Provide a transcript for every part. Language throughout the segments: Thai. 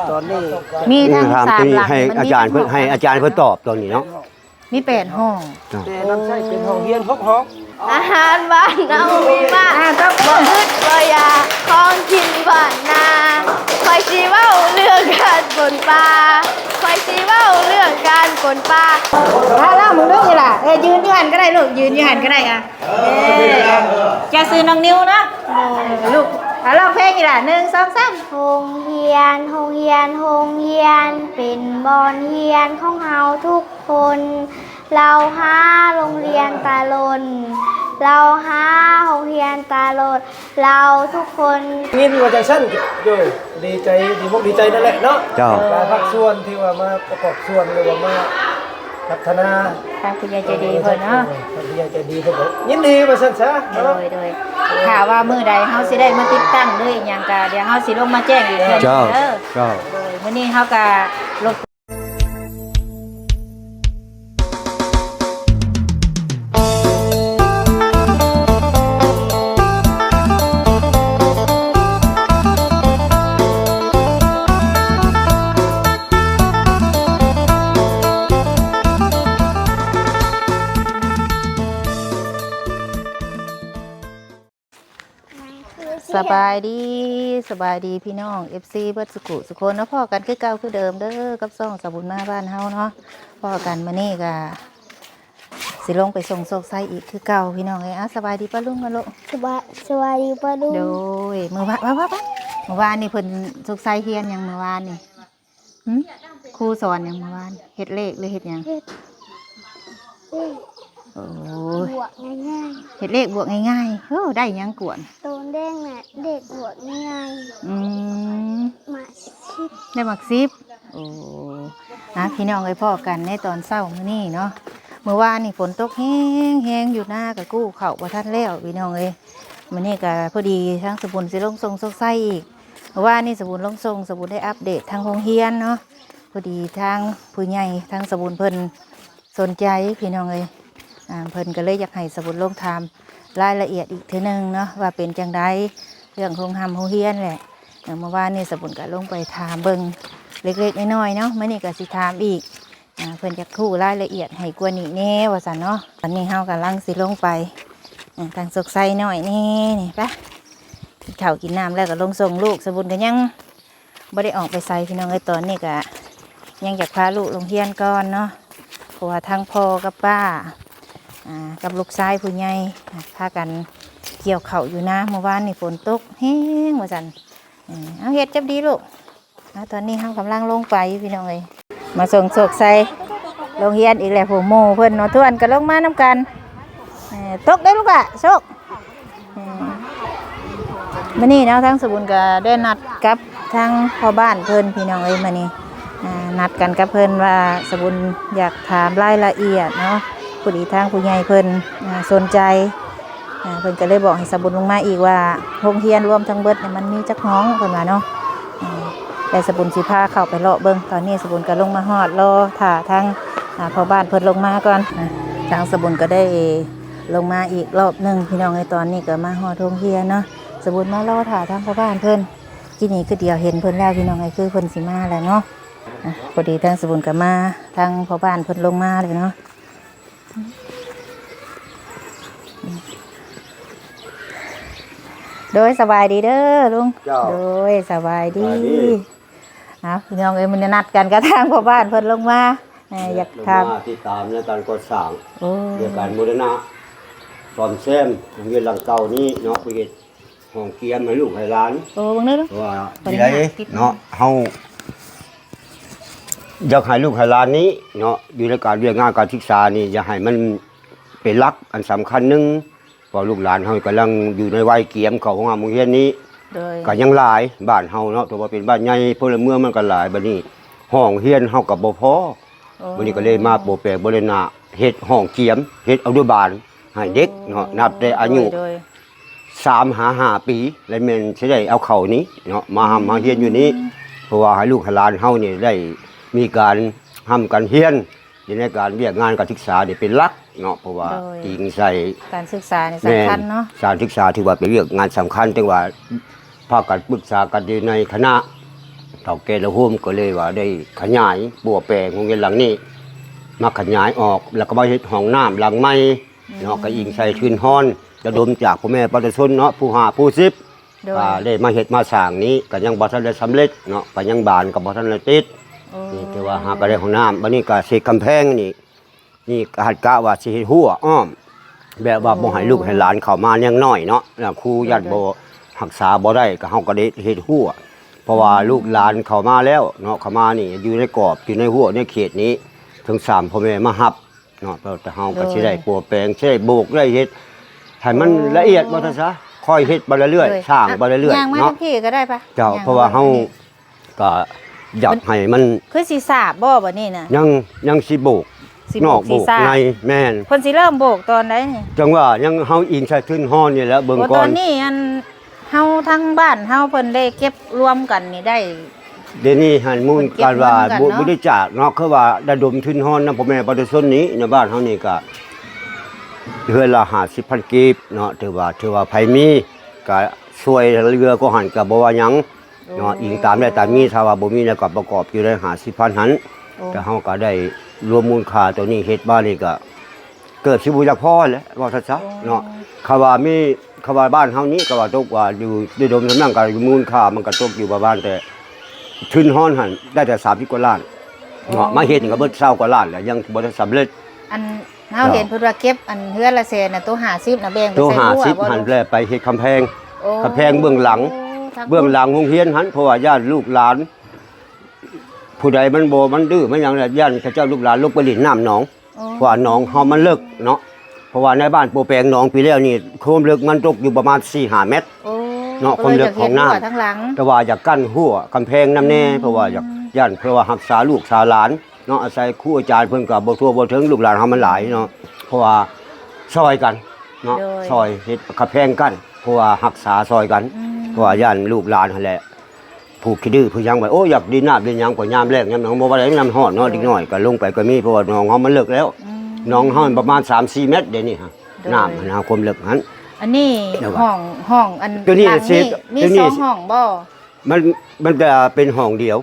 ตอนนี้มีทั้ง3หลังให้อาจารย์เพิ่นให้อาจารย์เพิ่นตอบตอนนี้เนาะมี8ห้อง แต่น้ำใช้เป็นห้องเรียน6 ห้องอาหารบ้านเรามีมากบ่อึดบ่อยากของกินบ้านนาคอยสิเว้าเรื่องการปนปลาคอยสิเว้าเรื่องการปนปลาแล้วมึงลูกนี่ล่ะยืนอยู่หันก็ได้ลูกยืนอยู่หันก็ได้อ่ะจะซื้อน้องนิ้วนะลูกร้องเพลงอีล่ะ1 2 3โรงเรียนโรงเรียนโรงเรียนเป็นบอนเรียนของเฮาทุกคนเราหาโรงเรียนตาลนเราหาโรงเรียนตาลนเราทุกคนยินว่าจังซั่นโดยดีใจดีมุกดีใจนั่นแหละเนาะการภาคส่วนที่ว่ามาประกอบส่วนหรือว่ามาพัฒนาทางผู้ใหญ่ใจดีเพิ่นเนาะผู้ใหญ่ใจดีเพิ่นยินดีว่าซั่นซะโดยถ้าว่ามื้อใดเฮาสิได้มาติดตั้งหรืออีหยังก็เดี๋ยวเฮาสิลงมาแจ้งอีกเด้อโดยมื้อนี้เฮาก็ลงสบายดีพี่น้อง FC เบิดสุขุสุคนเนาะพ่อกันคือเก่าคือเดิมเด้อกับซ่องสบุญมาบ้านเฮาเนาะพ่อกันมื้อนี้ก็สิลงไปส่งโศกไซอีกคือเก่าพี่น้องเอ้ยสบายดีป้าลุงกันลูกสบายดีป้าลุงโดยมื้อวานนี่เพิ่นโศกไซเฮียนหยังมื้อวานนี่ครูสอนหยังมื้อวานเฮ็ดเลขหรือเฮ็ดหยังโอ้บวกง่ายๆเฮ็ดเลขบวกง่ายๆได้หยังกวนโตนแดงน่ะเด็กบวกง่ายมา10ได้มัก10โอ้พี่น้องเอ้ยพ่อกันในตอนเช้ามื้อนี้เนาะเมื่อวานนี่ฝนตกแห้งอยู่หน้ากับกู้เข่าบ่ทันแล้วพี่น้องเอ้ยมื้อนี้ก็พอดีทั้งสบุญสิลงส่งซกไส้อีกเมื่อวานนี่สบุญลงส่งสบุญได้อัปเดตทางโรงเรียนเนาะพอดีทางผู้ใหญ่ทางสบุญเพิ่นสนใจพี่น้องเอ้ยเพิ่นก็เลยอยากให้สบุญลงทำรายละเอียดอีกทีนึงเนาะว่าเป็นจังไดเรื่องโรงเรียนแหละเมื่อวานนี่สบุญก็ลงไปถามเบิ่งเล็กๆน้อยๆเนาะมื้อนี้ก็สิถามอีกเพิ่นจะคู่รายละเอียดให้กว่านี้แน่ว่าซั่นเนาะตอนนี้เฮากำลังสิลงไปทางสกไซหน่อยนี่ปะกินข้าวกินน้ำแล้วก็ลงส่งลูกสบุญก็ยังบ่ได้ออกไปใส่พี่น้องไอ้ตอนนี้ก็ยังอยากพาลูกลงเรียนก่อนเนาะเพราะว่าทั้งพ่อกับป้ากับลูกชายผู้ใหญ่พากันเกี่ยวเข่าอยู่นะเมื่อวานนี่ฝนตกแห้งว่าซั่นเอาเฮ็ดจับดีลูกตอนนี้เฮากำลังลงไปพี่น้องเอ้ยมาส่งโศกใส่โรงเรียนอีกแล้วผู้โมเพิ่นเนาะทวนกันลงมาน้ำกันตกได้ลูกอะโชคมื้อนี้เนาะทั้งสบุญก็ได้นัดกับทางพ่อบ้านเพิ่นพี่น้องเอ้ยมื้อนี้นัดกันกับเพิ่นว่าสบุญอยากถามรายละเอียดเนาะผู้ดีทางผู้ใหญ่เพิ่นสนใจเพิ่นก็เลยบอกให้สบุญลงมาอีกว่าโรงเรียนรวมทั้งเบิดเนี่ยมันมีจักห้องเพิ่นว่าเนาะแต่สบุญสิพาเข้าไปเลาะเบิ่งตอนนี้สบุญก็ลงมาฮอดรอถ่าทางพ่อบ้านเพิ่นลงมาก่อนทางสบุญก็ได้ลงมาอีกรอบนึงพี่น้องในตอนนี้ก็มาฮอดโรงเรียนเนาะสบุญมารอถ่าทางพ่อบ้านเพิ่นที่นี่คือเดียวเห็นเพิ่นแล้วพี่น้องไอ้คือเพิ่นสิมาแล้วเนาะพอดีทางสบุญก็มาทางพ่อบ้านเพิ่นลงมาเลยเนาะโดยสบายดีเด้อลุงโดยสบายดีพี่น้องเอ้ยมันนัดกันกระทั่งพ่อบ้านเพิ่นลงมาอยากทำที่ตามในการก่อสร้างเรื่องการบูรณะซ่อมแซมโรงเรียนหลังเก่านี้เนาะไปเฮ็ดห้องเกียมให้ลูกให้หลานบางเด้อว่าสิได้เนาะเฮาอยากให้ลูกให้หลานนี้เนาะอยู่ในการเรียนงานการศึกษานี่อย่าให้มันเป็นหลักอันสำคัญนึงเพราะลูกหลานเฮากำลังอยู่ในวัยเกียมเข้าโรงเรียนนี้ก็ยังหลายบ้านเฮาเนาะตัวว่าเป็นบ้านใหญ่พลเมืองมันก็หลายบัดนี้ห้องเรียนเฮาก็บ่พอวันนี้ก็เลยมาโปรแปรบูรณะเฮ็ดห้องเกียมเฮ็ดอนุบาลให้เด็กเนาะนับแต่อายุ3-5 ปีแล้วแม่นสิได้เอาเข้านี้เนาะมาเรียนอยู่นี้เพราะว่าให้ลูกให้หลานเฮานี่ได้มีการกันเรียนในการเรียกงานการศึกษานี่เป็นหลักเนาะเพราะว่าจริงใส่การศึกษานี่สำคัญเนาะการศึกษาถือว่าเป็นเรื่องงานสำคัญแต่ว่าพากันปรึกษากันอยู่ในคณะ เฒ่าแก่ละโฮมก็เลยว่าได้ขยายบัวแปลงโรงเรียนหลังนี้มาขยายออกแล้วก็มาเฮ็ดห้องน้ำหลังใหม่เนาะก็อิงใส่ทื่นฮ้อนระดมจากพ่อแม่ประชาชนเนาะผู้หาผู้ซิบ โดย ก็ได้มาเฮ็ดมาสร้างนี้ก็ยังบ่ทันได้สำเร็จเนาะก็ยังบานก็บ่ทันได้ติด โอ้ นี่แต่ว่าหาก็ได้ห้องน้ำบัดนี้ก็สิกำแพงนี่ก็หัดกะว่าสิเฮ็ดหัวอ้อมแบบว่าบ่ให้ลูกให้หลานเข้ามายังน้อยเนาะแล้วครูยัดบ่รักษาบ่ได้ก็เฮาก็ได้เฮ็ดหัวเพราะว่าลูกหลานเข้ามาแล้วเนาะเข้ามานี่อยู่ในกรอบอยู่ในหัวในเขตนี้ถึง3พ่อแม่มารับเนาะแต่เฮาก็สิได้ปัวแปลงสิได้โบกได้เฮ็ดให้มันละเอียดบ่ทันซะค่อยเฮ็ดไปเรื่อยๆสร้างไปเรื่อย ย่าง ๆ มา เนาะ ทั้งพี่ก็ได้ปะ เจ้า ย่ง เพราะว่าเฮาก็อยากให้มัน คือสิสาบบ่บัดนี้น่ะ ยังสิโบก สิ น โบ อก ก โบ สิ ก สาบ ในแม่น เพิ่นสิเริ่มโบกตอนใดนี่ จังว่ายังเฮาอิงใส่ขึ้นฮ้อนนี่แหล้วเบิ่ง โอ้ ก่ ต อ อน นนี้อันเฮาทั้งบ้านเฮาเพิ่นได้เก็บรวมกันนี่ได้ เดี๋ยวนี้หันมูล เก็บ การว่า เงินกันเนาะ บ่ได้จากเนาะคือว่าระดมทุนฮ้อนนำพ่อแม่ประชาชนนี้ในบ้านเฮานี่ก็เดือนละ50,000กีบเนาะถือว่าไผมีก็ช่วยเรือก็หันก็บ่ว่าหยังเนาะอิงตามได้ตามมีถ้าว่าบ่มีแล้วก็ประกอบอยู่ได้50,000หัน โอ้ แต่เฮาก็ได้รวมมูลค่าตัวนี้เฮ็ดบ้านนี่ก็เกิดสิบ่อยากพอแหล้วว่าซะเนาะคำว่าบ้านเฮานี้ก็ว่าตกว่าอยู่ด้วยดมสำนักก็มูลค่ามันก็ตกอยู่ประมาณแต่ทุนฮ้อนหั่นได้แต่30กว่าล้านเนาะมาเฮ็ดนี่ก็เบิด20กว่าล้านแล้วยังบ่ได้สำเร็จ อันเฮาเห็นเพิ่นว่าเก็บอันเฮือนละแสนน่ะตัว50น่ะแบ่งไป ตัว ใส่หัวบ่ 50หัน ลูก แล้วไปเฮ็ดกำแพง โอ้ กำแพงเบื้องหลัง ทั้ เบื้องหลังโรงเรียนหันเพราะว่าญาติลูกหลาน ผู้ใดมันบ่มันดื้อมันหยังน่ะญาติเขาเจ้าลูกหลานลงไปเล่นน้ำหนอง โอ้ เพราะว่าหนองเฮามันลึกเนาะเพราะว่าในบ้านโปแปลงหนองปีแล้วนี่ความลึกมันตกอยู่ประมาณ 4-5 เมตร โอ้ เนาะความลึกของน้ำ ก็เลยจะเฮ็ดหัวทั้งหลัง แต่ว่าอยากกั้นหัวกำแพงน้ำแน่เพราะว่าอยากย่านเพราะว่ารักษาลูกษาหลานเนาะอาศัยครูอาจารย์เพิ่นก็บ่ทั่วบ่ถึงลูกหลานเฮามันหลายเนาะเพราะว่าซอยกันเนาะซอยเฮ็ดกำแพงกั้นเพราะว่ารักษาซอยกันเพราะว่าย่านลูกหลานนั่นแหละผู้ขี้ดื้อผู้หยังว่าโอ้อยากดินน้ำดินหยังกว่ายามแรกยามหนองบ่ว่าได้น้ำฮ้อนเนาะเด็กน้อยก็ลงไปก็มีเพราะว่าหนองเฮามันลึกแล้วหนองเฮาประมาณ 3-4 เมตรเดี๋ยวนี้ฮะน้ำมันความลึกหัน อันนี้ เดี๋ยวก่อน ห้องอัน ตัวนี้ หลัง สิ มี ตัวนี้ สองห้องบ่ มันจะเป็นห้องเดียว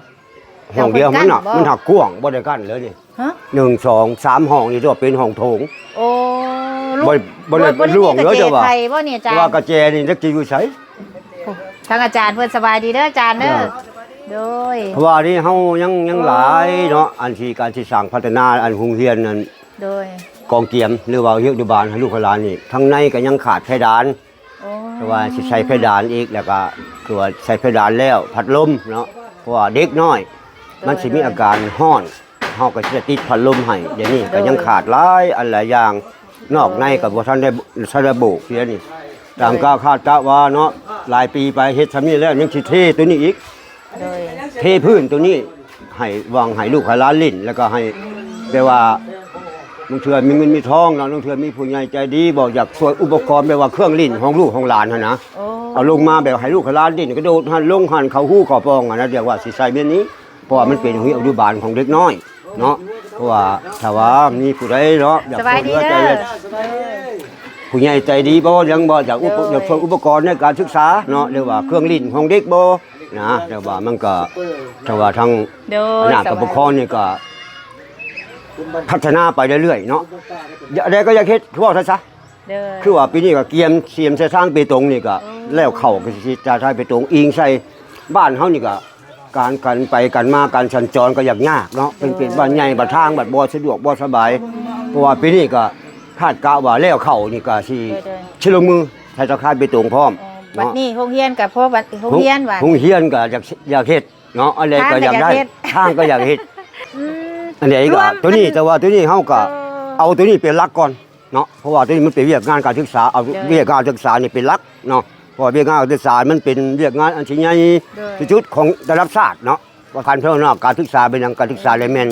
ห้องเดียวมันน่ะ บ่ มันหักกว้างบ่ได้กั้นเลยนี่ ฮะ 1 2 3ห้องนี่ตัวเป็นห้องโถง โอ้ บ่ได้ล่วงเด้อเจ้าว่า ไทยบ่เนี่ยอาจาร ว่าก ย์ ระแจนี่จักสิอยู่ไส ทางอาจารย์เพิ่นสบายดีเด้ออาจารย์เด้อโดย เพราะว่านี่เฮายังหลายเนาะอันที่การที่สร้างพัฒนาอันโรงเรียนนั้น โดย กองเกียมหรือว่าเฮ็ดดุบาลให้ลูกหลานนี่ข้างในก็ยังขาดเพดาน โอ้ แต่ว่าสิใช้เพดานอีกแล้วก็คือว่าใช้เพดานแล้วพัดลมเนาะเพราะว่าเด็กน้อย มันสิมีอาการร้อนเฮาก็สิติดพัดลมให้เดี๋ยวนี้ก็ยังขาดหลายอันหลายอย่างนอกในก็บ่ทันได้โบกเสียนี่ตามกาคาดกะว่าเนาะหลายปีไปเฮ็ดซำนี้แล้วยังสิเทตัวนี้อีก โดย เทพื้นตัวนี้ให้วางให้ลูกให้หลานลิ้นแล้วก็ให้แปลว่าบางเทื่อมีเงินมีทองเนาะบางเทื่อมีผู้ใหญ่ใจดีบอกอยากช่วยอุปกรณ์แปลว่าเครื่องลิ้นของลูกของหลานหั่นนะ โอ้ เอาลงมาแบบให้ลูกให้หลานลิ้นกระโดดหันลงหันเข้าหู้เข้าปองอ่ะนะเรียกว่าสิใส่เม็ดนี้เพราะว่ามันเป็นหุยอนุบาลของเด็กน้อยเนาะเพราะว่าถ้าว่ามีผู้ใดเนาะอยาก สบายดี ช่วยเหลือใจ เด้อ ผู้ใหญ่ใจดีบ่ยังบ่อยากอยากช่วยอุปกรณ์ในการศึกษาเนาะเรียกว่าเครื่องลิ้นของเด็กบ่นะเรียกว่ามันก็ถ้าว่าทาง โด ข ย นาดกับปกครองนี่ก็พัฒนาไปเรื่อยๆเนาะอะไรก็อยากเฮ็ดคือว่าซะ เด้อ คือว่าปีนี้ก็เกียมเสียมใส่สร้างเปตงนี่ก็แล้วเข้าก็สิจะใช้เปตงอิงใส่บ้านเฮานี่ก็การกันไปกันมาการสัญจรก็ยากเนาะเป็นบ้านใหญ่บ้านทางบ้านบ่สะดวกบ่สบายเพราะว่าปีนี้ก็คาดกะว่าแล้วเข้านี่ก็สิชิลงมือใช้ตะคายเปตงพร้อม บัดนี้โรงเรียนกับพ่อบัดโรงเรียนว่า โรงเรียนก็อยากเฮ็ดเนาะอะไรก็อยากได้ทางก็อยากเฮ็ด อืม อันนี้ก็ตัวนี้แต่ว่าตัวนี้เฮาก็เอาตัวนี้เป็นหลักก่อนเนาะเพราะว่าตัวนี้มันเป็นเวียกงานการศึกษาเอาเวียกงานศึกษานี่เป็นหลักเนาะเพราะว่าเวียกงานการศึกษามันเป็นเวียกงานอันที่ใหญ่ที่สุดของระดับชาติเนาะว่าการพัฒนาการศึกษาเป็นอย่างการศึกษาเลยแม่น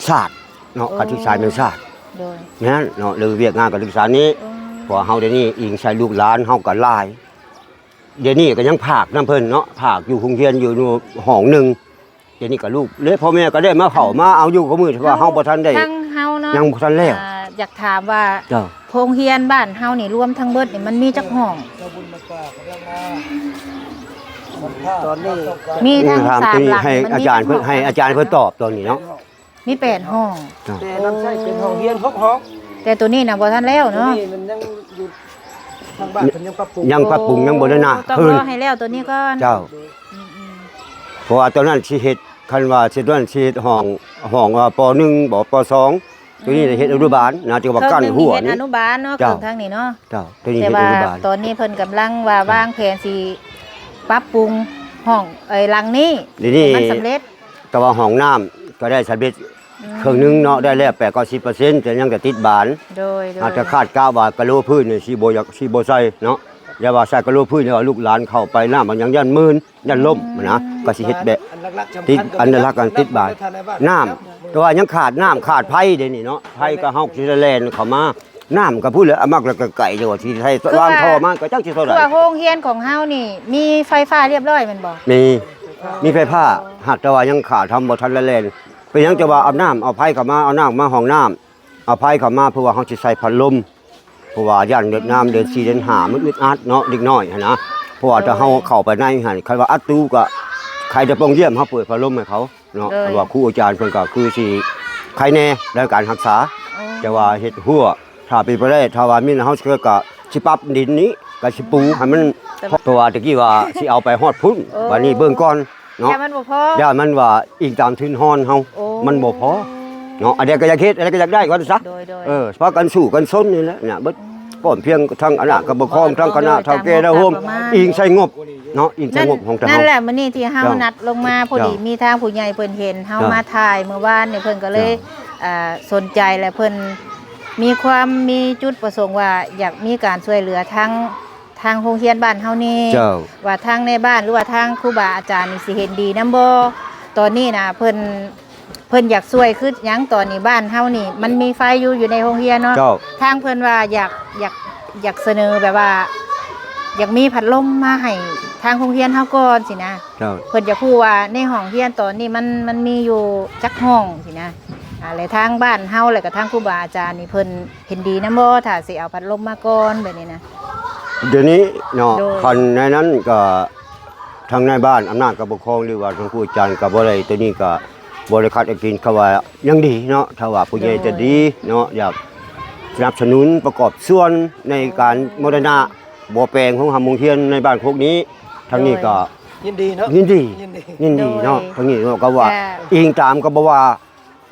ชาติเนาะการศึกษาเป็นชาติ โดย นั้นเนาะหรือเวียกงานการศึกษานี้เพราะเฮาเดี๋ยวนี้อิงใส่ลูกหลานเฮาก็หลายเดี๋ยวนี้ก็ยังภาคน้ำเพิ่นเนาะภาคอยู่โรงเรียนอยู่ห้องหนึงเดี๋ยวนี้ก็ลูกเลยพ่อแม่ก็ได้มาเข้ามาเอาอยู่กับมือเพราะว่าเฮาบ่ทันได้ ทั้งเฮาเนาะ ยังบ่ทันแล้ว อยากถามว่า เจ้า โรงเรียนบ้านเฮานี่รวมทั้งเบิดนี่มันมีจักห้อง เราบุญมากว่ากำลังมา ตอนนี้ มีทั้ง ถาม สา ตั ม วนี้ หลัง ให้ มัน อา มี จารย์ ทั้ เพิ่ ง นให้อาจารย์เพิ่นตอบตัวนี้เนาะ มี8ห้อง แต่น้ำใช้เป็นห้องเรียน6ห้อง แต่ตัวนี้น่ะบ่ทันแล้วเนาะ นี่มันยังอยู่ทางบ้านเพิ่นยังปรับปรุง ยังปรับปรุงยังบ่ได้นะ ต้อง คืน รอให้แล้วตัวนี้ก่อน เจ้า เพราะว่าตอนนั้นสิเฮ็ดคันว่าสิตอนนั้นสิเฮ็ดห้องว่าป .1 บ่ป .2 ตัวนี้เฮ็ดอนุบาลนะที่ว่ากั้นหัว เฮ็ด นี่ อนุบาลเนาะ เจ้า ทางนี้เนาะ เจ้าตัวนี้ แต่ เฮ็ด ว่า อนุบาล ตอนนี้เพิ่นกำลังว่าวางแผนสิปรับปรุงห้องหลังนี้ เดี๋ยวนี้ มันสำเร็จ แต่ว่าห้องน้ำก็ได้สำเร็จครึ่งหนึงเนาะได้แล้ว8-90%แต่ยังจะติดบาน โดย อาจจะคาด9บาทกะโลพื้นนี่สิบ่อยากสิบ่ใส่เนาะอย่าว่าใส่กะโลพื้นเนี่ยว่าลูกหลานเข้าไปน้ำมันยังยันมื่นยันล่มนะก็สิเฮ็ดแบบ อันหลักๆสำคัญ ติดอันหลักกันติดบาท ในฐในบ้ น้ำแต่ว่ายังขาดน้ำขาดไผเดี๋ยวนี้เนาะไผก็เฮาสิได้แล่นเข้ามาน้ำก็พูดแล้วเอามากแล้วก็ไก่จังว่าสิให้วางท่อมาก็จักสิเท่า คือ ใด ว่าโรงเรียนของเฮานี่ มีไฟฟ้าเรียบร้อยแม่นบ่ มีไฟฟ้าหากแต่ว่ายังขาดทำบ่ทันละแล่นเป็นหยังจะว่าเอาน้ำเอาไผเข้ามาเอาน้ำมาห้องน้ำเอาไผเข้ามาเพื่อว่าเฮาสิใส่พัดลมเพราะว่าย่านเดือดน้ำเดือด4เดือน5มันอึดอัดเนาะเด็กน้อยหันนะเพราะว่าถ้าเฮาเข้าไปในหั่นใครว่าอัดตู้ก็ใครจะปองเยี่ยมเฮาเปิดพัดลมให้เขาเนาะเพราะว่าครูอาจารย์เพิ่นก็คือสิใครแน่ในการรักษาแต่ว่าเฮ็ดหัวถ้าเป็นไปได้ถ้าว่ามีเฮาก็สิปรับดินนี้ก็สิปูให้มันเพราะว่าตะกี้ว่าสิเอาไปฮอดพุ่นวันนี้เบิ่งก่อนเนาะ แต่มันบ่พอย่ ามันว่าอีกตามทุนฮ้อนเฮา โอ้ มันบ่พอเนาะอันเดียวก็อยากเฮ็ดอันเดียวก็อยากได้ก่อนซะ โดย เพราะกันสู้กันซนนี่แหละเนี่ยเบิดพร้อมเพรียงทั้งอนาคตปกครองทั้งคณะเฒ่าแก่และโฮมอิงใส่งบเนาะอิงใส่งบของทหาร นั่นแหละมื้อนี้ที่เฮา เจ้า นัดลงมาพอดี เจ้ามี มีทางผู้ใหญ่เพิ่นเห็นเฮา เจ้าม มาถ่ายเมื่อวานนี่เพิ่นก็เลย เจ้า สนใจและเพิ่นมีจุดประสงค์ว่าอยากมีการช่วยเหลือทางโรงเรียนบ้านเฮานี่ เจ้า ว่าทางในบ้านหรือว่าทางครูบาอาจารย์นี่สิเห็นดีนำบ่ตอนนี้นะเพิ่นอยากช่วยคือหยังตอนนี้บ้านเฮานี่ มันมีไฟอยู่ในโรงเรียนเนาะ เจ้า ทางเพิ่นว่าอยากเสนอแบบว่า อยากมีพัดลมมาให้ทางโรงเรียนเฮาก่อนสินะ เจ้า เพิ่นจะพูดว่าในห้องเรียนตอนนี้มันมีอยู่จักห้องสินะแล้วทางบ้านเฮาแล้วก็ทางครูบาอาจารย์นี่เพิ่นเห็นดีนำบ่ถ้าสิเอาพัดลมมาก่อนแบบนี้นะ เดี๋ยวนี้เนาะ โดย คันในนั้นก็ทางในบ้านอำนาจกับปกครองหรือว่าทางผู้อาจารย์ก็บ่ได้ตัวนี้ก็บ่ได้คัดกินเขาว่ายังดีเนาะถ้าว่าผู้ใหญ่จะดีเนาะอยากสนับสนุนประกอบส่วนในการมรณะบ่อแปลงของหำมงเทียนในบ้านพวกนี้ทางนี้ก็ ยินดีเนาะ ยินดี ยินดี ยินดีเนาะ โดย ทางนี้เนาะก็ว่า แต่ อิงตามก็บ่ว่า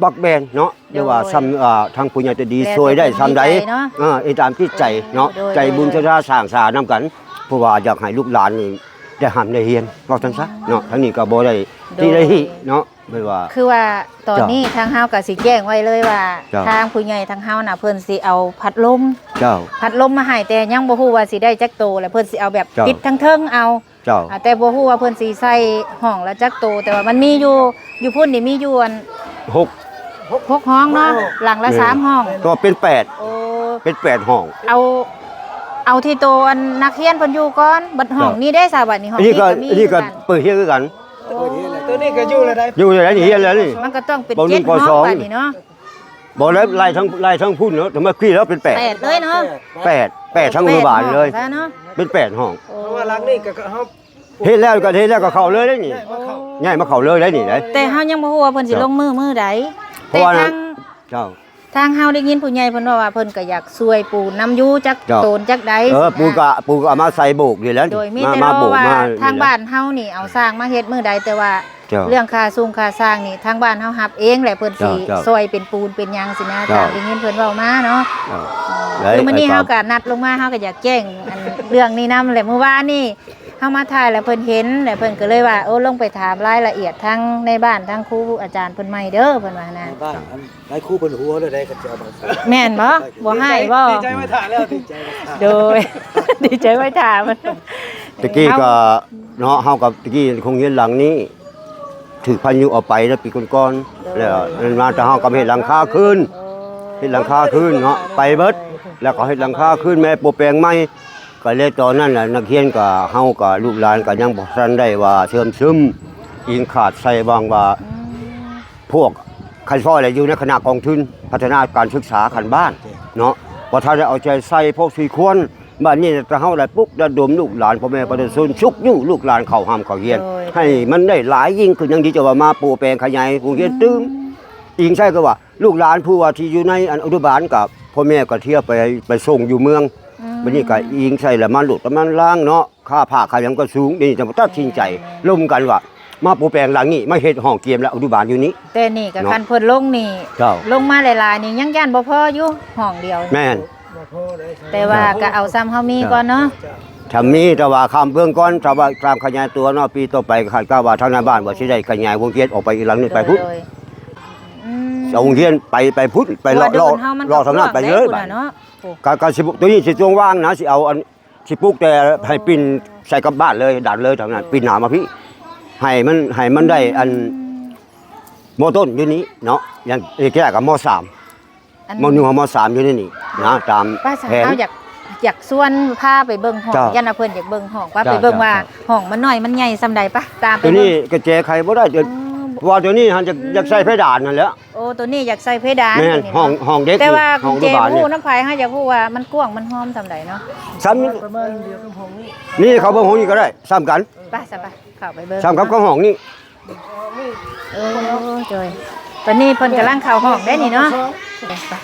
บักแบนเนาะเดี๋ยวว่าซ้ำทางผู้ใหญ่จะดี แล้ว ช่วยได้ซ้ำใด แต่คนดีใจเนาะ อีตามที่ใจเนาะ โดย ใจบุญชราสร้างสานํกันเพราะว่าอยากให้ลูกหลานนี่ได้หำได้เฮียนว่าจังซะเนาะทางนี้ก็บ่ได้ที่ได้ฮิเนาะไม่ว่า คือว่าตอนนี้ทางเฮาก็สิแจ้งไว้เลยว่า เจ้า ทางผู้ใหญ่ทางเฮาน่ะเพิ่นสิเอาพัดลม เจ้า มาให้แต่ยังบ่ฮู้ว่าสิได้จักโตแล้วเพิ่นสิเอาแบบ เจ้า ติดทั้งเทิงเอา เจ้า แต่บ่ฮู้ว่าเพิ่นสิใส่ห้องละจักโตแต่ว่ามันมีอยู่พุ่นนี่มีอยู่อัน หก 6ห้องเนาะหลังละ แม่น 3ห้อง ก็เป็น8 โอ้ เป็น8ห้อง เอาที่โตอันนักเรียนเพิ่นอยู่ก่อนบัดห้อง เจ้า นี้ได้ซะบัดนี้ห้อง อันนี้ก็ มี อันนี้ก็ คือ เปิดเฮียนคือกัน ตัวนี้ก็อยู่แล้วได้ อยู่ในนั้นเฮียนแล้วนี่ มันก็ต้องเป็น บ่หนึ่ง 7ห้อง บ่สอง บัดนี้เนาะ บ่แล้วไล่ทั้งพุ่นเนาะแต่เมื่อกี้แล้วเป็น8 8เลยเนาะ 8ทั้งอนุบาลเลย แปดห้องซะเนาะ เป็น8ห้อง เพราะว่าหลังนี้ก็เฮา เฮ็ดแล้วก็เข้าเลยได้นี่ มาเข้า ง่ายมาเข้าเลยได้นี่ได้ แต่เฮายังบ่ฮู้ว่าเพิ่นสิลงมือใด เพ แต่ ราะว่า ทาง เจ้า ทางเฮาได้ยินผู้ใหญ่เพิ่นว่าเพิ่นก็อยากช่วยปูน้ำอยู่จัก เจ้า โตนจักใด ปูก็เอามาใส่โบกนี่แหล้ว โดยมี มา แต่ มา เรา โบก ว่า มา ทางบ้านเฮานี่เอาสร้างมาเฮ็ดมื้อใดแต่ว่า เจ้า เรื่องค่าสูงค่าสร้างนี่ทางบ้านเฮารับเองแหละเพิ่นสิ เจ้า ซอยเป็นปูนเป็นหยังสินะ เจ้า ตามได้ยินเพิ่นเว้ามาเนาะ เจ้า คือมื้อนี้ ไอ้ เฮา ความ ก็นัดลงมาเฮาก็อยากแจ้งอันเรื่องนี้นำแหละเมื่อวานนี่เฮามาถ่ายแล้วเพิ่นเห็นแล้วเพิ่นก็เลยว่าโอ้ลงไปถามรายละเอียดทั้งในบ้านทั้งครูอาจารย์เพิ่นใหม่เด้อเพิ่นว่านะ บ้านหลายคู่เพิ่นหัวเลยได้ก็จะเอามา แม่นบ่บ่ให้บ่ ดีใจไม่ถ่าแล้วดีใจไม่ถ่า โดย ดีใจไว้ถามมัน ตะกี้ก็เนาะเฮากับตะกี้คงเห็นหลังนี้ถือพายุเอาไปแล้วปีก่อนๆแล้วมันมาแต่เฮาก็เฮ็ดหลังคาขึ้นเฮ็ดหลังคาขึ้นเนาะไปเบิดแล้วก็เฮ็ดหลังคาขึ้นแม่โปรแปลงใหม่ก็เลยตอนนั้นน่ะนักเรียนก็เฮาก็ลูกหลานก็ยังบ่ทันได้ว่าเชื่อมซึมอิงขาดใส่บางว่าพวกคันซอยอะไรอยู่ในคณะกองทุนพัฒนาการศึกษาขันบ้านเนาะว่าถ้าได้เอาใจใส่พวกสี่ควร บ้านนี้ถ้าเฮาได้ปุ๊บระดมลูกหลานพ่อแม่ประชาชนชุกอยู่ลูกหลานเข้าห้ามเข้าเรียนให้มันได้หลายยิ่งขึ้นอย่างที่จะว่ามาปูแปลงขยายโรงเรียนตื้มอิงใช่ก็ว่าลูกหลานผู้ว่าที่อยู่ในอนุบาลกับพ่อแม่ก็เที่ยวไปส่งอยู่เมืองบัดนี้ก็อิงใช่แล้วมันหลุดมันล้างเนาะค่าผ้าค่าหยังก็สูงนี่จะตัดสินใจร่วมกันว่ามาปูแปลงหลังนี้มาเฮ็ดห้องเกมแล้วอนุบาลอยู่นี้แต่นี่ก็คันเพิ่นลงนี่ลงมาหลายๆนี่ยังย่านบ่พออยู่ห้องเดียวแม่นแต่ว่าก็เอาซ้ำเฮามีก่อนเนาะถ้ามีแต่ว่าคำเบื้องก่อนถ้าว่าการขยายตัวเนาะปีต่อไปคาดว่าทางหน้าบ้านว่าสิได้ขยายวงเวียนออกไปอีกหลังนึงไปพุทธเอาวงเวียนไปพุทธไปรอทางนั้นไปเลยบัดการสิตัวนี้สิจงว่างนะสิเอาอันสิปลูกแต่ให้ปิ่นใส่กับบ้านเลยดัดเลยทางนั้นปิ่นหนามาพี่ให้มันได้อันม.ต้นอยู่นี้เนาะอย่างแก่กับม.3ม.1กับม.3อยู่นี่นะตามแผนอยากส่วนพาไปเบิ่งห้องยันเพิ่นอยากเบิ่งห้องว่าไปเบิ่งว่าห้องมันน้อยมันใหญ่ซำใดปะตามไปตัวนี้กระแจใครบ่ได้ว่าตัวนี้หันอยากใส่เพดานนั่นแหละโอ้ตัวนี้อยากใส่เพดานแม่นห้องเด็กแต่ว่ากุญแจฮู้น้ำไผเฮาอยากฮู้ว่ามันกว้างมันหอมซำใดเนาะซ้ำประมาณเดียวกับห้องนี้นี่เขาเบิ่งห้องนี้ก็ได้ซ้ำกันไปเข้าไปเบิ่งซ้ำกับห้องนี้จอยตอนนี้เพิ่นกำลังเข้าห้องได้นี่เนาะ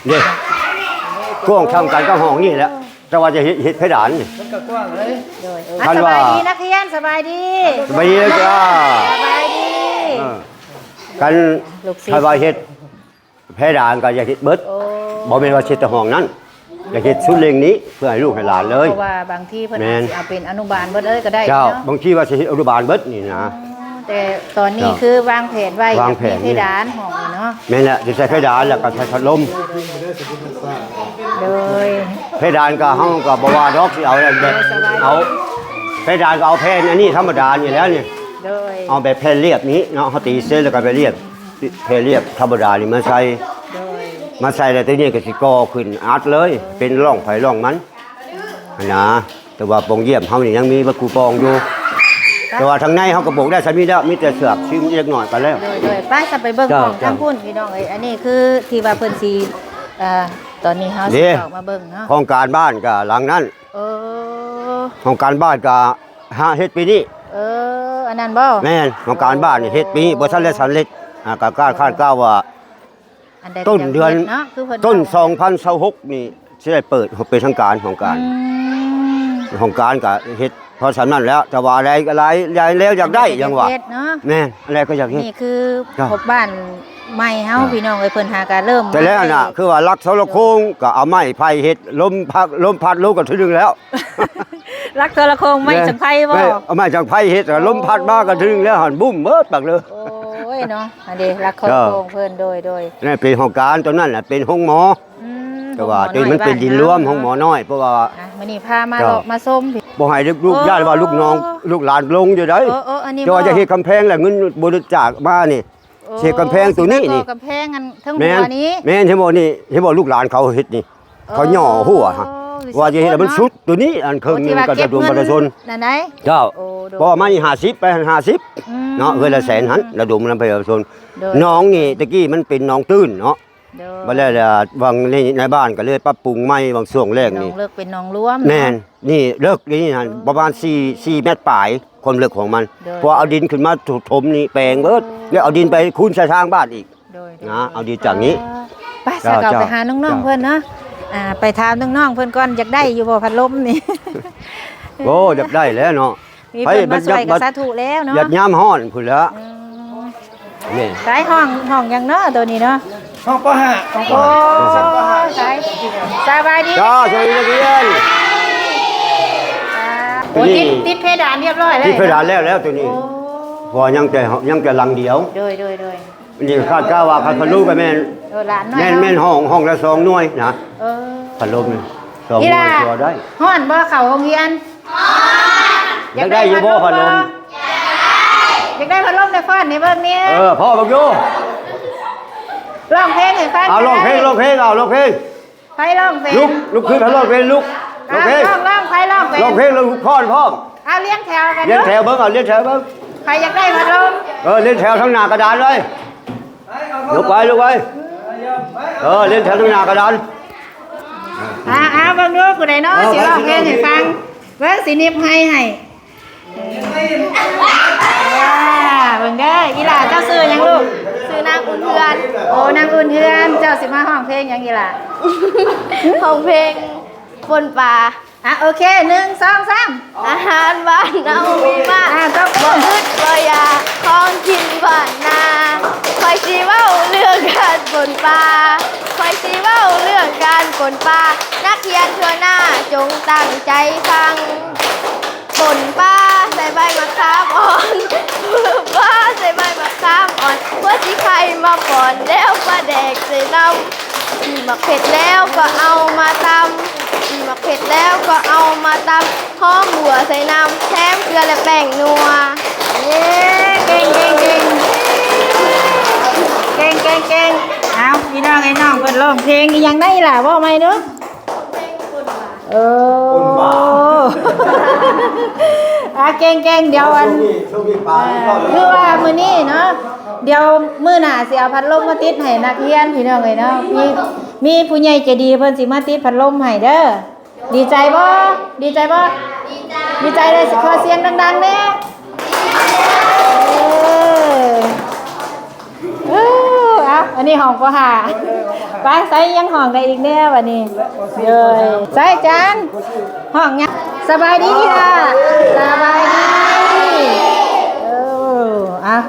นี่กว้างซ้ำกันกับห้องนี้แหละแต่ว่าจะเฮ็ดเพดานนี่มันก็กว้างเลยสบายดีนักเรียนสบายดีสบายดีจ้าสบายดีกันถ้าว่าเฮ็ดเพดานก็อย่าเฮ็ดเบิดบ่แม่นว่าเฮ็ดแต่ห้องนั้นอย่าเฮ็ดชุดเล็งนี้เพื่อให้ลูกให้หลานเลยเพราะว่าบางที่เพิ่นสิเอาเป็นอนุบาลเบิดเลยก็ได้เจ้าบางทีว่าสิเฮ็ดอนุบาลเบิดนี่นะแต่ตอนนี้คือวางแผนไว้มีเพดานห้องเนาะแม่นแหละสิใส่เพดานแล้วก็ใช้พัดลมโดยเพดานก็เฮาก็บ่ว่าดอกสิเอาแบบเอาเพดานก็เอาแผ่นอันนี้ธรรมดานี่แล้วนี่โดยเอาแบบแผ่นเรียบนี้เนาะเฮาตีเส้นแล้วก็ไปเรียบแผ่นเรียบธรรมดานี่มาใส่แล้วตัวนี้ก็สิก่อขึ้นอัดเลยเป็นร่องไผร่องมันนะแต่ว่าปงเยี่ยมเฮานี่ยังมีวัตถุปองอยู่แต่ว่าทางในเฮาก็บอกได้ซะมีแล้วมีแต่เสือกชิมเล็กน้อยไปแล้วโดยป้าจะไปเบิ่งของทางพุ่นพี่น้องเอ้ยอันนี้คือที่ว่าเพิ่นสิตอนนี้เฮาสิออกมาเบิ่งเนาะโครงการบ้านก็หลังนั้นโครงการบ้านก็เฮ็ดปีนี้อันนั้นบ่แม่นโครงการบ้านนี่เฮ็ดปีบ่ทันแล้วสำเร็จก็คาดว่าต้นเดือนต้น2026นี่สิได้เปิดเป็นทางการของการก็เฮ็ดพอสำนั้นแล้วแต่ว่าอะไรแล้วอยากได้ยังว่าแม่อะไรก็อยากเฮ็ดนี่คือพบบ้านใหม่เฮาพี่น้องเอ้ยเพิ่นหาก็เริ่มแต่แล้วน่ะคือว่ารักโทรโคงก็เอาไม้ไผ่เฮ็ดลมพัดลูกก็ถึงแล้วรักโทรโคงไม้จังไผบ่เอาไม้จังไผเฮ็ดลมพัดมาก็ถึงแล้วหั่นบุ้มเบิดปักเลยโอ้ยเนาะอันนี้รักโทรโคงเพิ่นโดยนี่เป็นโครงการตัวนั้นน่ะเป็นห้องหมอแต่ว่าตัวมันเป็นดินรวมห้องหมอน้อยเพราะว่ามื้อนี้พามาเลาะมาส้มบ่ให้ลูกญาติว่าลูกน้องลูกหลานลงอยู่ได้จะว่าจะเฮ็ดกำแพงแล้วเงินบริจาคมานี่เฮ็ดกำแพงตัวนี้นี่กำแพงอันทั้งหัวนี้แม่นเห็นบ่นี่เห็นบ่ลูกหลานเขาเฮ็ดนี่เขาย่อหัวฮะว่าจะเฮ็ดให้มันสุดตัวนี้อันครึ่งนึงก็จะรวมประชาชนนั่นไหนเจ้าเพราะมานี่50ไป50เนาะเพิ่นละแสนหันระดมนำประชาชนน้องนี่ตะกี้มันเป็นน้องตื้นเนาะบ่แล้ววางในบ้านก็เลยปรับปรุงใหม่บางช่วงแรกนี่เลิกเป็นน้องรวมแม่นนี่เลิกนี่หั่นประมาณ4เมตรปลายความลึกของมันพอเอาดินขึ้นมาถมนี่แปลงเบิดแล้วเอาดินไปคูนใส่ทางบ้านอีกนะเอาดินจากนี้ไปสาวไปหาน้องๆเพิ่นเนาะไปถามน้องๆเพิ่นก่อนอยากได้อยู่บ่พัดลมนี่โอ้อยากได้แล้วเนาะไปมันอยากสาธุแล้วเนาะอยากยามฮ้อนพุ่นแล้วนี่สายห้องยังเนาะตัวนี้เนาะห้องป.5ของโอ้สายสบายดีจ้าสวัสดีนักเรียนโอ้ติดเพดานเรียบร้อยแล้วติดเพดานแล้วตัวนี้พอยังแต่หลังเดียวโดยนี่คาดว่าพัดลมไปแม่นแม่นห้องละ2หน่วยนะพัดลมนี่2หน่วยพอได้ฮ้อนบ่เข้าโรงเรียนอยากได้อยู่บ่พัดลมอยากได้พัดลมในฟ้านนี่เบิ่งนี่พ่อบักอยู่ร้องเพลงให้ฟังร้องเพลงร้องเพลงไปร้องเพลงลุกขึ้นร้องเพลงลุกเพลงร้องใครร้องเพลงร้องเพลงแล้วพ่อเลี้ยงแถวกันเลี้ยงแถวเบิ่งเลี้ยงแถวเบิ่งใครอยากได้พัดลมเลี้ยงแถวทั้งหน้ากระดานเลยลุกไปเลี้ยงแถวทั้งหน้ากระดาน เบิ่งดูผู้ใดเนาะสิร้องเพลงให้ฟังเบิ่งสินิบให้เบิ่งเด้ออีหล่าเจ้าซื้อหยังลูก ซื้อนางอุ่นเพื่อน โอ้นางอุ่นเฮือนเจ้าสิมาร้องเพลงหยังอีหล่า ของเพลงบนป่า โอเค1 2 3 อาหารบ้านเรามีมาก ตบมื บ่ อ อึดบ่อยากของกินบ้านนาคอยสิเว้าเรื่องการบนป่าคอยสิเว้าเรื่องการบนป่านักเรียนทั่วหน้าจงตั้งใจฟังบนป่าใส่ใบมะขามอ่อนป่าใส่ใบมะขามอ่อนเพื่อที่ใครมาป่อนแล้วปลาแดกใส่น้ำที่หมักเผ็ดแล้วก็เอามาตำที่หมักเผ็ดแล้วก็เอามาตำหอมหัวใส่น้ำแถมเกลือและแป้งนัว เย้เก่งเอาพี่น้องไอ้น้องเพิ่นร้องเพลงอีหยังได้ล่ะเว้าใหม่เด้อเก่งเดี๋ยวอัน ช่วงนี้ปลา คือว่ามื้อนี้เนาะเดี๋ยวมื้อหน้าสิเอาพัดลมมาติดให้นักเรียนพี่น้องเอ้ยเนาะมีผู้ใหญ่ใจดีเพิ่นสิมาติดพัดลมให้เด้อดีใจบ่ดีใจเลยขอเสียงดังๆแน่เอาอันนี้ห้องก็หาไปใส่ยังห้องได้อีกแน่บัดนี้เลยใส่จานห้องยังสบายดีล่ะสบายดี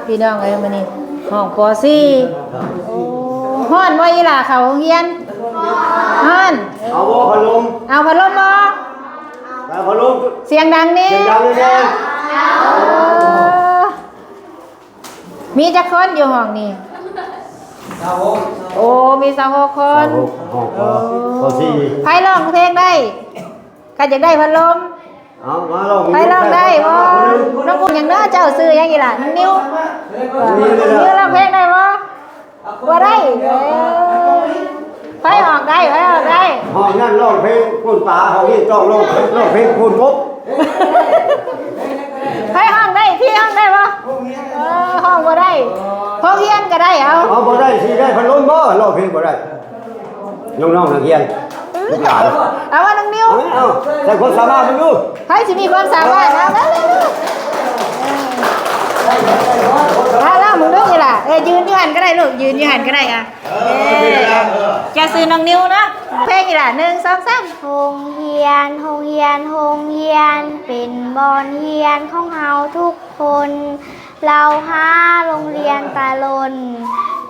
พี่น้องเอ้ยมื้อนี้ห้องป .4 โอ้ฮ้อนบ่อีหล่ะเข้าโรงเรียนฮ้อน เอาพัดลม เอาพัดลมบ่ พัดลม เสียงดังนี่ เสียงดังเลยนะ มีจักคนอยู่ห้องนี้โอ้มี26 คน พอสี่ ใครร้องเพลงได้ใครอยากได้พัดลม เอามาลอง ใครร้องได้บ่น้องอุ้มอย่างเน้อเจ้าซื้อหยังอีหล่ะน้องนิ้วร้องเพลงได้บ่บ่ได้ใครออกได้ ห้องนั่นร้องเพลงพูนป่าห้องนี้ต้องร้องเพลงพูนกบ ใครห้องได้พี่ห้องได้บ่ห้องบ่ได้พอเฮียนก็ได้เอา เอาบ่ได้สิได้พัดลมบ่ร้องเพลงบ่ได้น้องๆนักเรียนลูกหลาน เอาว่าน้องนิ้ว เอาแต่คนสามารถมึงดู ใครสิมีความสามารถเอาแล้วมึงดูนี่ล่ะยืนอยู่หันก็ได้ลูกยืนอยู่หันก็ได้จะซื้อน้องนิ้วนะเพลงอีหล่ะ1 2 3 โรงเรียนเป็นบอนเฮียนของเฮาทุกคน เราหาโรงเรียนตาลน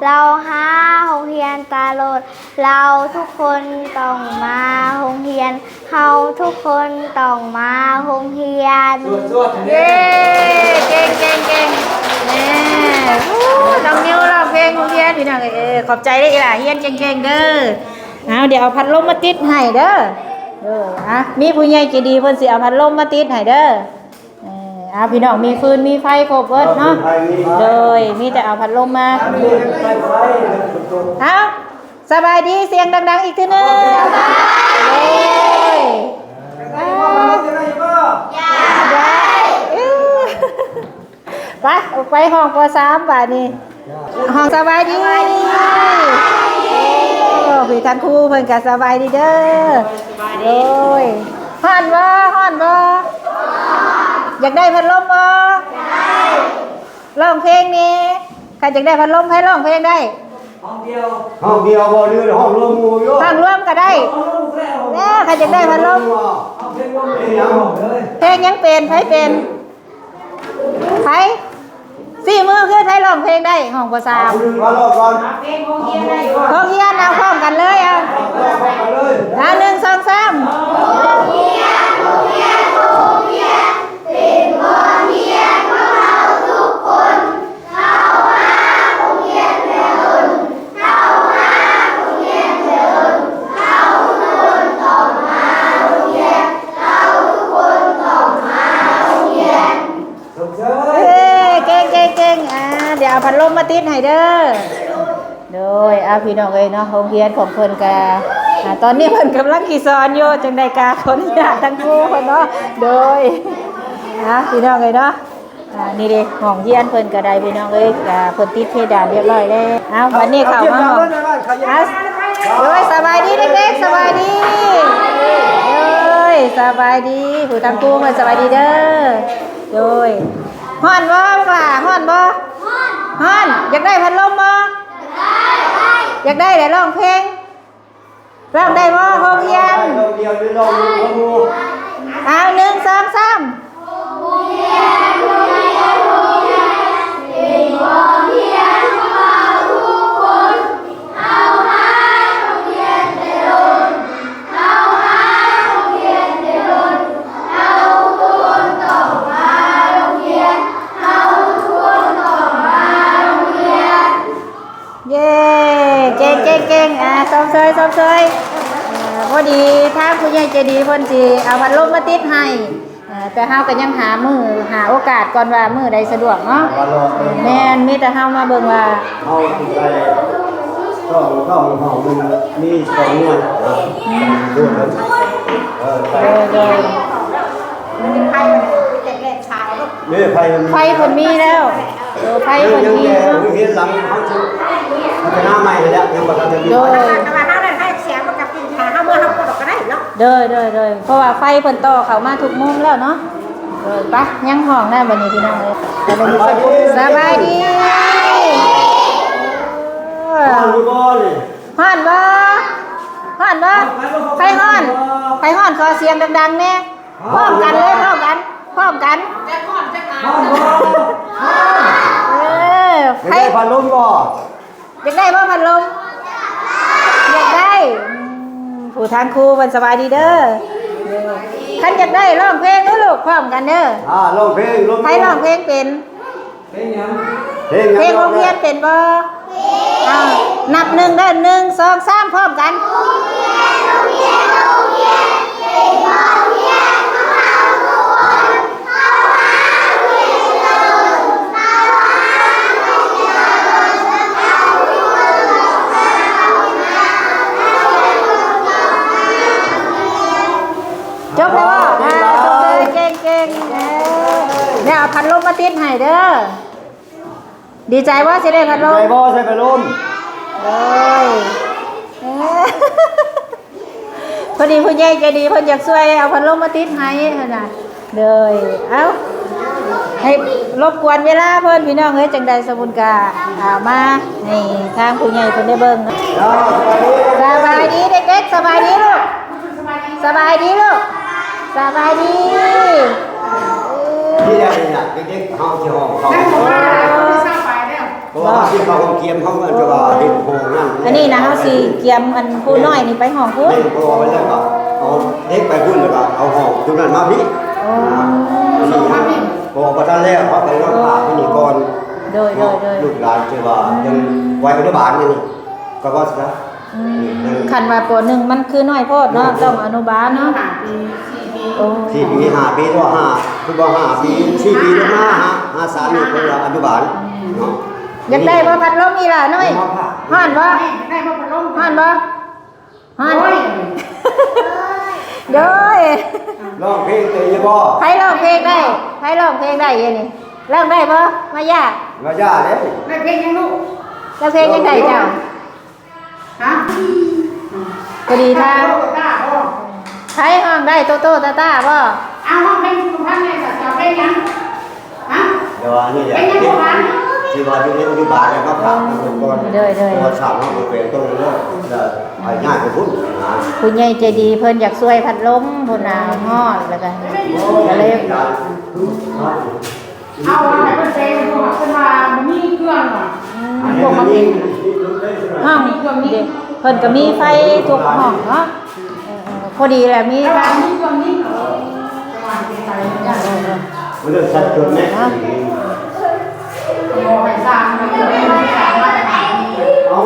เราหาโรงเรียนตาลนเราทุกคนต้องมาโรงเรียนเฮาทุกคนต้องมาโรงเรียน เย้เก่งน้องนิ้วร้องเพลงโรงเรียนพี่น้องขอบใจได้อีหล่ะเฮียนเก่งๆเด้อเอาเดี๋ยวเอาพัดลมมาติดให้เด้อมีผู้ใหญ่ใจดีเพิ่นสิเอาพัดลมมาติดให้เด้อพี่น้องมีฟืนมีไฟครบเบิดเนาะเลยมีแต่เอาพัดลมมาเอาสบายดีเสียงดังๆอีกทีนึงเลยไปห้องป .3 บาดนี้ห้องสบายดีพี่ท่านครูเพิ่นก็สบายดีเด้อโอ้ยฮ้อนบ่อยากได้พัดลมบ่ร้องเพลงนี่ใครอยากได้พัดลมให้ร้องเพลงได้ห้องเดียวบ่หรือห้องรวมหมู่อยู่ห้องรวมก็ได้แน่ใครอยากได้พัดลมเพลงยังเป็นไผเป็นไผสี่มือคือไทยร้องเพลงได้ห้องป .3 มาลองก่อน ของเฮียนเอาพร้อมกันเลยเอา1 2 3เดี๋ยวเอาพัดลมมาติดให้เด้อโดยพี่น้องเอ้ยเนาะโรงเรียนของเพิ่นกะตอนนี้เพิ่นกำลังขี่สอนอยู่จังได๋กะคนญาติทั้งคู่เพิ่นเนาะโดยพี่น้องเอ้ยเนาะนี่เด้ห้องเรียนเพิ่นก็ได้พี่น้องเอ้ยเพิ่นติดเพดานเรียบร้อยแล้ววันนี้เข้ามาห้อง โดยสบายดีเด็กๆสบายดีโดยสบายดีผู้ทางกูมาสบายดีเด้อโดยฮ้อนบ่ว่าฮ้อนบ่ฮ้อนอยากได้พัดลมบ่อยากได้แต่ร้องเพลงร้องได้บ่โฮงเฮียน ลงเดียวหรือลงงู เอา1 2 3เย้เก่งๆซ้อมเซยพอดีทางผู้ใหญ่ใจดีเพิ่นสิเอาพัดลมมาติดให้แต่เฮาก็ยังหาโอกาสก่อนว่ามื้อใดสะดวกเนาะแม่นมีแต่เฮามาเบิ่งว่า เอาติดไปต้องห้องมันมี2หน่วยดูกันโดยนี่ไฟมัน ไฟเพิ่นมีแล้วไฟเพิ่นมี เนาะ เนาะ เฮ็ดหลังเขาจะพัฒนาใหม่แล้วยังบ่ทันจะมี โดย แต่ว่าถ้าได้ให้เสียงมันกับกินหาเมื่อเขากดออกก็ได้เนาะ โดยเพราะว่าไฟเพิ่นต่อเข้ามาทุกมุมแล้วเนาะไปยังห้องได้บัดนี้พี่น้องเอ้ยสบายดี เอาอยู่บ่นี่ ฮ้อนบ่ไฟฮ้อนขอเสียงดังๆแน่พร้อมกันเลยพร้อมกัน ให้พัดลมบ่ อยากได้บ่พัดลมอยากได้ผู้ทางครูเพิ่นสบายดีเด้อคันอยากได้ร้องเพลงเด้อลูกพร้อมกันเด้อ ร้องเพลง ใครร้องเพลงเป็น เพลง โรงเรียนเป็นบ่นับ1เด้อ1 2 3พร้อมกันจบแล้วจบเลยเก่งเนี่ยเอาพัดลมมาติดให้เด้อดีใจว่าสิได้พัดลม ใจบ่ใช่พัดลม พอดีผู้ใหญ่ใจดีเพิ่นอยากช่วยเอาพัดลมมาติดให้ขนาดเลยเอาให้รบกวนเวลาเพิ่นพี่น้องเอ้ยจังใดสมุนกาเอามาให้ทางผู้ใหญ่เพิ่นได้เบิ่งสบายดีเด็กๆสบายดีลูกสบายดีลูกสบายดี ที่ได้นี่น่ะเด็กๆเฮาสิห้องเขา เพราะว่าที่เขาเกียมเขาจะว่าเด็กโพนั่น อันนี้นะเฮาสิเกียมอันผู้น้อยนี่ไปห้องพุ่น เด็กโพไปแล้วก็เอาเด็กไปพุ่นแล้วก็เอาห้องตรงนั้นมาพี่พอประทานแล้วเขาไปรับผ่าที่นี่ก่อน โดย ลูกหลานจะว่ายังไว้อนุบาลนี่ก็ว่าซะ คันว่าป .1 มันคือน้อยโพดเนาะต้องอนุบาลเนาะโอ้ 4 ปี 5 ปีตัว5คือว่า5 ปี 4 ปีตัว5 3นี่คือว่าอนุบาลเนาะ อยากได้บ่พัดลมอีหล่ะน้อยฮ้อนบ่ ได้มาพัดลม ฮ้อนบ่ฮ้อนโดย ร้องเพลงเตยบ่ ใครร้องเพลงได้ใครร้องเพลงได้อยู่นี่ร้องได้บ่มายาก มาย่าเด้ ได้เพลงยังลูก ร้องเพลงจังไดเจ้า ฮะ พอดีทาง ตาพ่อ ใครห้องได้โตโตตาตาบ่ เอาห้องเพลงสุพรรณเนี่ยจะเพลงยังฮะ เดี๋ยวนี่แหละที่ว่าที่เรียนอนุบาลแล้วก็ผ่านคนก่อนตัวสาวเฮาเป็นต้นเนาะแล้วให้ง่ายไปพุ่นนะ ผู้ใหญ่ใจดีเพิ่นอยากช่วยพัดลมพุ่นน่ะฮอดแล้วก็เลย เอาให้มันเพลงดูขึ้นมามันมีเครื่องอ่ะ พวกมาเป็นห้องเด็กเพิ่นก็มีไฟทุกห้องเนาะพอดีแหละมีทาง มีเครื่องนี้ มันจะสัดจนแม่ ไปสร้างมันเป็นสร้างมาตรฐาน เอา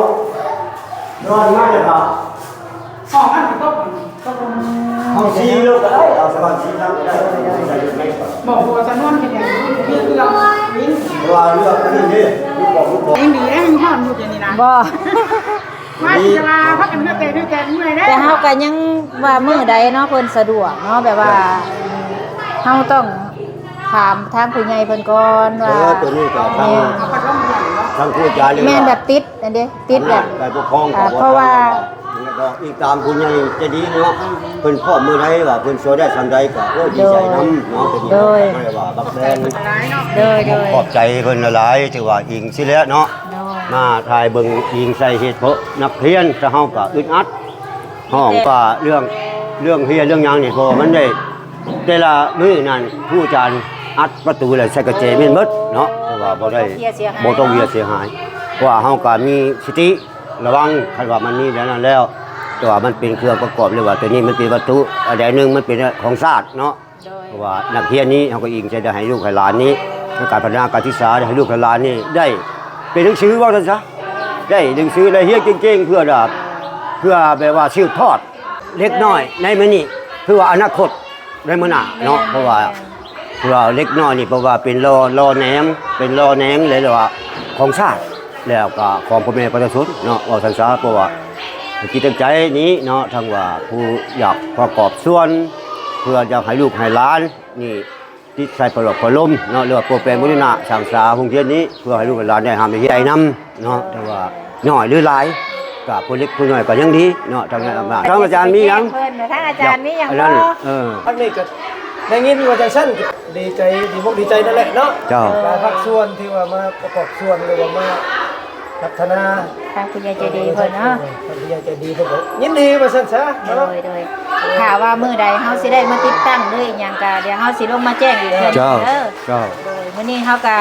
นอนง่ายเลยครับ ห้องมันตก เอาซีลูกก็ได้เอาสบายซีทั้งได้ไม่ก่อน บอกว่าจะนวนเป็นอย่างนี้มีเครื่องนี้ ว่าเลือกนี่นี่ลูกบอกลูกบอก ไอ้หมีได้ห้องอยู่อย่างนี้นะ บ่ มาจะมาพักกันเพื่อเตะเมื่อยได้ แต่เฮาก็ยังว่ามื้อใดเนาะเพิ่นสะดวกเนาะแบบว่าเฮาต้องถามทางผู้ใหญ่เพิ่นก่อนว่า ตัวนี้ก็ทำ เอาพัดลมใหญ่เนาะ ทางผู้อาจารย์เลย แม่นแบบติดอันเด้ติดแบบ การปกครอง เพราะว่า แล้วก็อีกตามผู้ใหญ่จะดีเนาะเพิ่นพ่อมือใดว่าเพิ่นช่วยได้ทำใดก็โอ้ดีใจนำเนาะเป็นอย่างนั้นว่าบักแดง โดย ขอบใจเพิ่นหลายๆถือว่าอิงสิแล้วเนาะมาถ่ายเบิ่งอิงใส่เหตุผลนักเรียนแต่เฮาก็อึดอัดห้องก็เรื่องเฮียนเรื่องหยังนี่เพราะมันได้แต่ละมื้อนั่นผู้อาจารย์อัดประตูแล้วใส่กระเจแม่นหมดเนาะแต่ว่าบ่ได้บ่ต้องเวียเสียหายเพราะว่าเฮาก็มีสติระวังคันว่ามันมีแล้วนั่นแล้วแต่ว่ามันเป็นเครื่องประกอบหรือว่าตัวนี้มันเป็นวัตถุอันใดหนึงมันเป็นของศาสตร์เนาะเพราะว่านักเรียนนี้เฮาก็อิงจะได้ให้ลูกให้หลานนี้ในการพัฒนาการศึกษาให้ลูกให้หลานนี่ได้เป็นหนังสือว่าซั่นซะได้หนังสือได้เรียนเก่งๆเพื่อแบบว่าสืบทอดเล็กน้อยในมื้อนี้เพื่ออนาคตในมื้อหน้าเนาะเพราะว่าเล็กน้อยนี่เพราะว่าเป็นรอแหนงเป็นรอแหนงเลยว่าของชาติแล้วก็ของพ่อแม่ประชาชนเนาะว่าซั่นซะเพราะว่าจิตตั้งใจนี้เนาะทั้งว่าผู้อยากประกอบส่วนเพื่อจะให้ลูกให้หลานนี่ที่ใส่ประหลอกประลมเนาะเรียกว่าโปรแกรมบุญนาสังสาโรงเรียนนี้เพื่อให้ลูกให้หลานได้หาได้ใจนำเนาะแต่ว่าน้อยหรือหลายก็ผู้เล็กผู้น้อยก็ยังดีเนาะทางนั้นอำนาจทางอาจารย์มีหยัง เพิ่นทางอาจารย์มีหยัง อัน บ่ นั้น อันนี้ก็ได้ยินว่าจังซั่นก็ดีใจดีมุกดีใจนั่นแหละเนาะ เจ้า หลายภาคส่วนที่ว่ามาประกอบส่วนหรือว่ามาพัฒนา ทางผู้ใหญ่ใจดีเพิ่นเนาะ ทางผู้ใหญ่ใจดีเพิ่นก็ยินดีว่าซั่นซะ โด เนาะ ยถ้าว่ามื้อใดเฮาสิได้มาติดตั้งหรืออีหยังก็เดี๋ยวเฮาสิลงมาแจ้งอีกเพิ่น เจ้า เด้อ เจ้า โดยมื้อนี้เฮาก็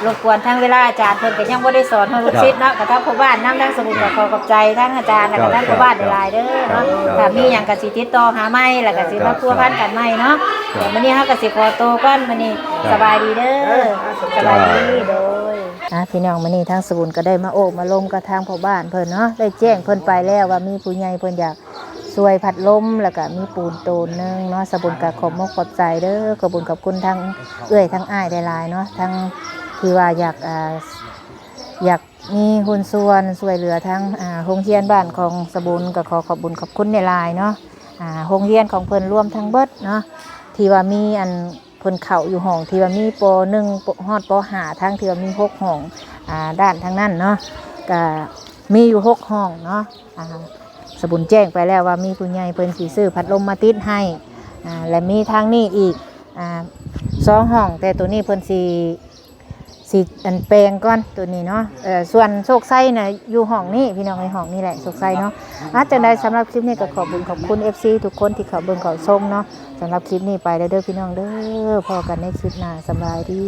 รบกวนทางเวลาอาจารย์เพิ่นก็ยังบ่ได้สอนเฮาลูกศิษย์เนาะก็ทางผู้บ้านนำทางสมุนก็ขอขอบใจทางอาจารย์แล้วก็ทางผู้บ้านหลายๆเด้อเนาะถ้ามีหยังก็สิติดต่อหาใหม่แล้วก็สิมาพัวพันกันใหม่เนาะเดี๋ยวมื้อนี้เฮาก็สิขอตัวก่อนมื้อนี้สบายดีเด้อสบายดีโดยพี่น้องมื้อนี้ทางสมุนก็ได้มาโอบมาลมกับทางพ่อบ้านเพิ่นเนาะได้แจ้งเพิ่นไปแล้วว่ามีผู้ใหญ่เพิ่นอยากช่วยพัดลมแล้วก็มีปูนโตนนึงเนาะสบุญก็ขอบมกขอบใจเด้อขอบคุณขอบคุณทางเอื้อยทางอ้ายได้หลายเนาะทางที่ว่าอยากมีหุ้นส่วนช่วยเหลือทั้งโรงเรียนบ้านของสบุญก็ขอขอบคุญขอบคุณในหลายเนาะโรงเรียนของเพิ่นรวมทั้งเบิดเนาะที่ว่ามีอันเพิ่นเข้าอยู่ห้องที่ว่ามีป .1 ฮอดป .5 ทั้งที่ว่ามี6ห้องด้านทางนั้นเนาะก็มีอยู่6ห้องเนาะสบุญแจ้งไปแล้วว่ามีผู้ใหญ่เพิ่นสิซื้อพัดลมมาติดให้และมีทางนี้อีก2ห้องแต่ตัวนี้เพิ่นสิอันแปลงก่อนตัวนี้เนาะส่วนโชคไส้น่ะอยู่ห้องนี้พี่น้องในห้องนี้แหละโชคไส้เนาะจังได๋สำหรับคลิปนี้ก็ขอบคุณ FC ทุกคนที่เข้าเบิ่งเข้าชมเนาะสำหรับคลิปนี้ไปแล้วเด้อพี่น้องเด้อพอกันในคลิปหน้าสบายดี